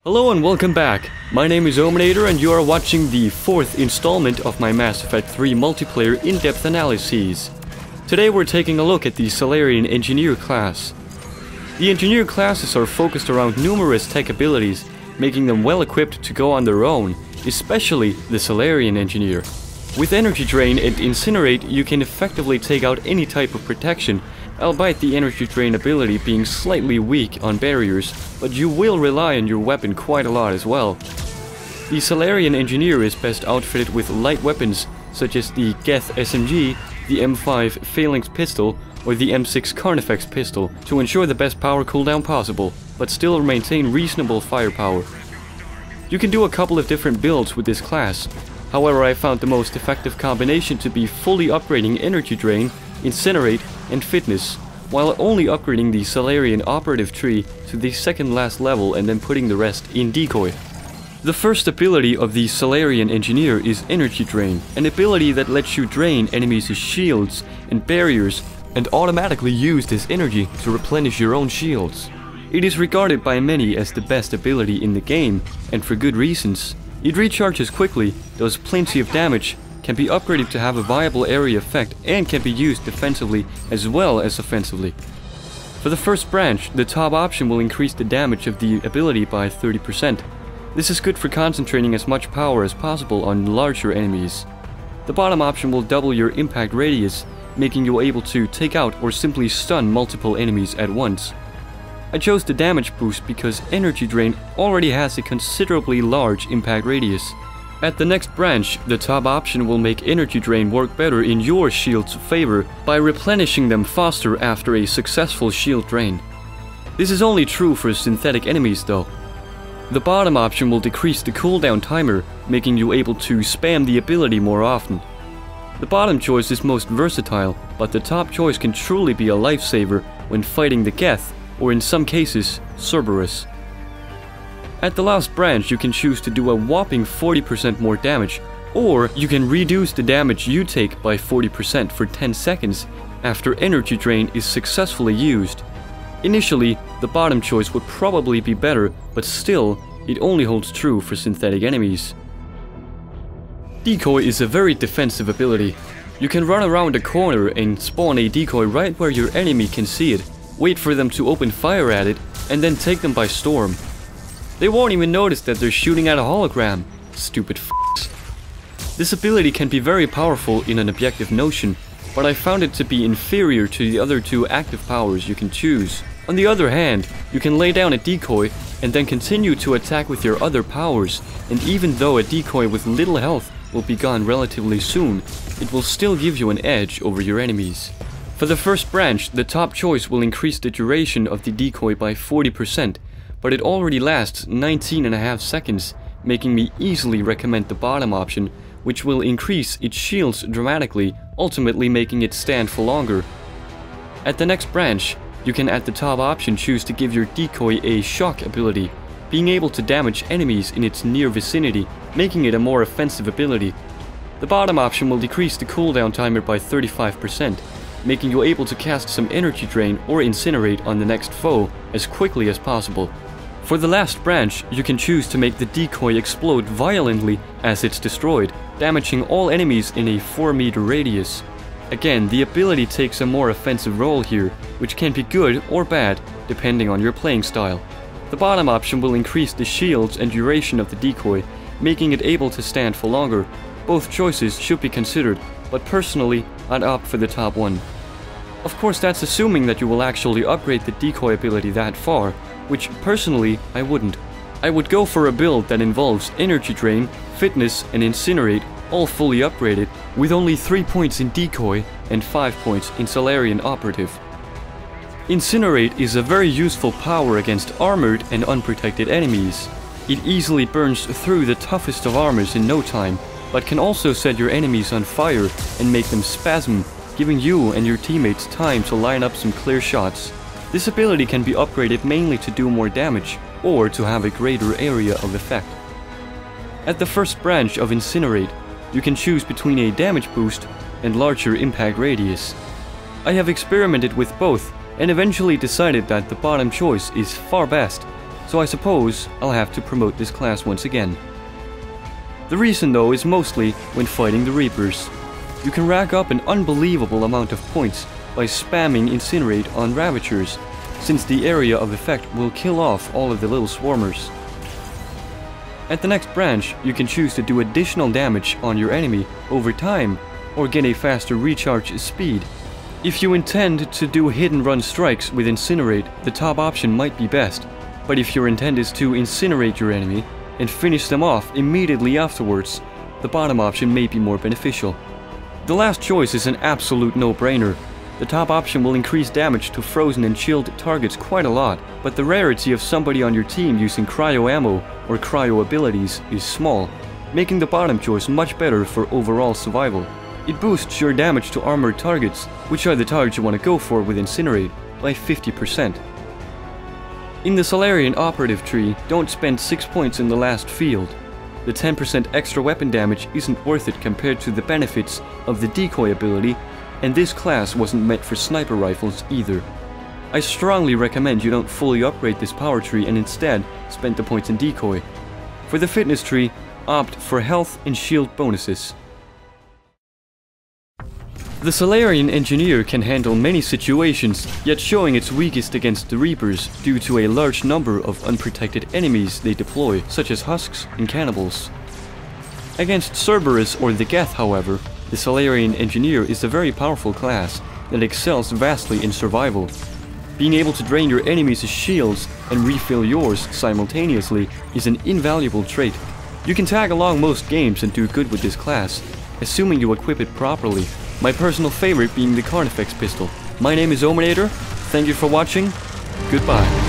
Hello and welcome back. My name is Owminator and you are watching the 4th installment of my Mass Effect 3 Multiplayer In-depth Analyses. Today we're taking a look at the Salarian Engineer class. The Engineer classes are focused around numerous tech abilities, making them well equipped to go on their own, especially the Salarian Engineer. With Energy Drain and Incinerate you can effectively take out any type of protection, albeit the Energy Drain ability being slightly weak on barriers, but you will rely on your weapon quite a lot as well. The Salarian Engineer is best outfitted with light weapons such as the Geth SMG, the M-5 Phalanx Pistol, or the M-6 Carnifex Pistol to ensure the best power cooldown possible, but still maintain reasonable firepower. You can do a couple of different builds with this class, however I found the most effective combination to be fully upgrading Energy Drain, Incinerate, and Fitness, while only upgrading the Salarian operative tree to the second last level and then putting the rest in decoy. The first ability of the Salarian Engineer is Energy Drain, an ability that lets you drain enemies' shields and barriers and automatically use this energy to replenish your own shields. It is regarded by many as the best ability in the game, and for good reasons. It recharges quickly, does plenty of damage, can be upgraded to have a viable area effect, and can be used defensively as well as offensively. For the first branch, the top option will increase the damage of the ability by 30%. This is good for concentrating as much power as possible on larger enemies. The bottom option will double your impact radius, making you able to take out or simply stun multiple enemies at once. I chose the damage boost because Energy Drain already has a considerably large impact radius. At the next branch, the top option will make Energy Drain work better in your shield's favor by replenishing them faster after a successful shield drain. This is only true for synthetic enemies though. The bottom option will decrease the cooldown timer, making you able to spam the ability more often. The bottom choice is most versatile, but the top choice can truly be a lifesaver when fighting the Geth, or in some cases, Cerberus. At the last branch you can choose to do a whopping 40% more damage, or you can reduce the damage you take by 40% for 10 seconds after Energy Drain is successfully used. Initially, the bottom choice would probably be better, but still, it only holds true for synthetic enemies. Decoy is a very defensive ability. You can run around a corner and spawn a decoy right where your enemy can see it, wait for them to open fire at it, and then take them by storm. They won't even notice that they're shooting at a hologram. Stupid f***s. This ability can be very powerful in an objective notion, but I found it to be inferior to the other two active powers you can choose. On the other hand, you can lay down a decoy and then continue to attack with your other powers, and even though a decoy with little health will be gone relatively soon, it will still give you an edge over your enemies. For the first branch, the top choice will increase the duration of the decoy by 40%, but it already lasts 19.5 seconds, making me easily recommend the bottom option, which will increase its shields dramatically, ultimately making it stand for longer. At the next branch, you can at the top option choose to give your decoy a shock ability, being able to damage enemies in its near vicinity, making it a more offensive ability. The bottom option will decrease the cooldown timer by 35%, making you able to cast some Energy Drain or Incinerate on the next foe as quickly as possible. For the last branch, you can choose to make the decoy explode violently as it's destroyed, damaging all enemies in a 4-meter radius. Again, the ability takes a more offensive role here, which can be good or bad, depending on your playing style. The bottom option will increase the shields and duration of the decoy, making it able to stand for longer. Both choices should be considered, but personally, I'd opt for the top one. Of course, that's assuming that you will actually upgrade the decoy ability that far, which personally I wouldn't. I would go for a build that involves Energy Drain, Fitness, and Incinerate all fully upgraded, with only 3 points in decoy and 5 points in Salarian operative. Incinerate is a very useful power against armored and unprotected enemies. It easily burns through the toughest of armors in no time, but can also set your enemies on fire and make them spasm, giving you and your teammates time to line up some clear shots. This ability can be upgraded mainly to do more damage, or to have a greater area of effect. At the first branch of Incinerate, you can choose between a damage boost and larger impact radius. I have experimented with both, and eventually decided that the bottom choice is far best, so I suppose I'll have to promote this class once again. The reason though is mostly when fighting the Reapers. You can rack up an unbelievable amount of points by spamming incinerate on Ravagers, since the area of effect will kill off all of the little swarmers. At the next branch, you can choose to do additional damage on your enemy over time, or get a faster recharge speed. If you intend to do hit and run strikes with incinerate, the top option might be best, but if your intent is to incinerate your enemy and finish them off immediately afterwards, the bottom option may be more beneficial. The last choice is an absolute no-brainer. The top option will increase damage to frozen and chilled targets quite a lot, but the rarity of somebody on your team using cryo ammo or cryo abilities is small, making the bottom choice much better for overall survival. It boosts your damage to armored targets, which are the targets you want to go for with incinerate, by 50%. In the Salarian operative tree, don't spend 6 points in the last field. The 10% extra weapon damage isn't worth it compared to the benefits of the decoy ability, and this class wasn't meant for sniper rifles either. I strongly recommend you don't fully upgrade this power tree and instead spend the points in decoy. For the fitness tree, opt for health and shield bonuses. The Salarian Engineer can handle many situations, yet showing its weakest against the Reapers due to a large number of unprotected enemies they deploy, such as husks and cannibals. Against Cerberus or the Geth, however, the Salarian Engineer is a very powerful class that excels vastly in survival. Being able to drain your enemies' shields and refill yours simultaneously is an invaluable trait. You can tag along most games and do good with this class, assuming you equip it properly. My personal favorite being the Carnifex Pistol. My name is Owminator, thank you for watching, goodbye.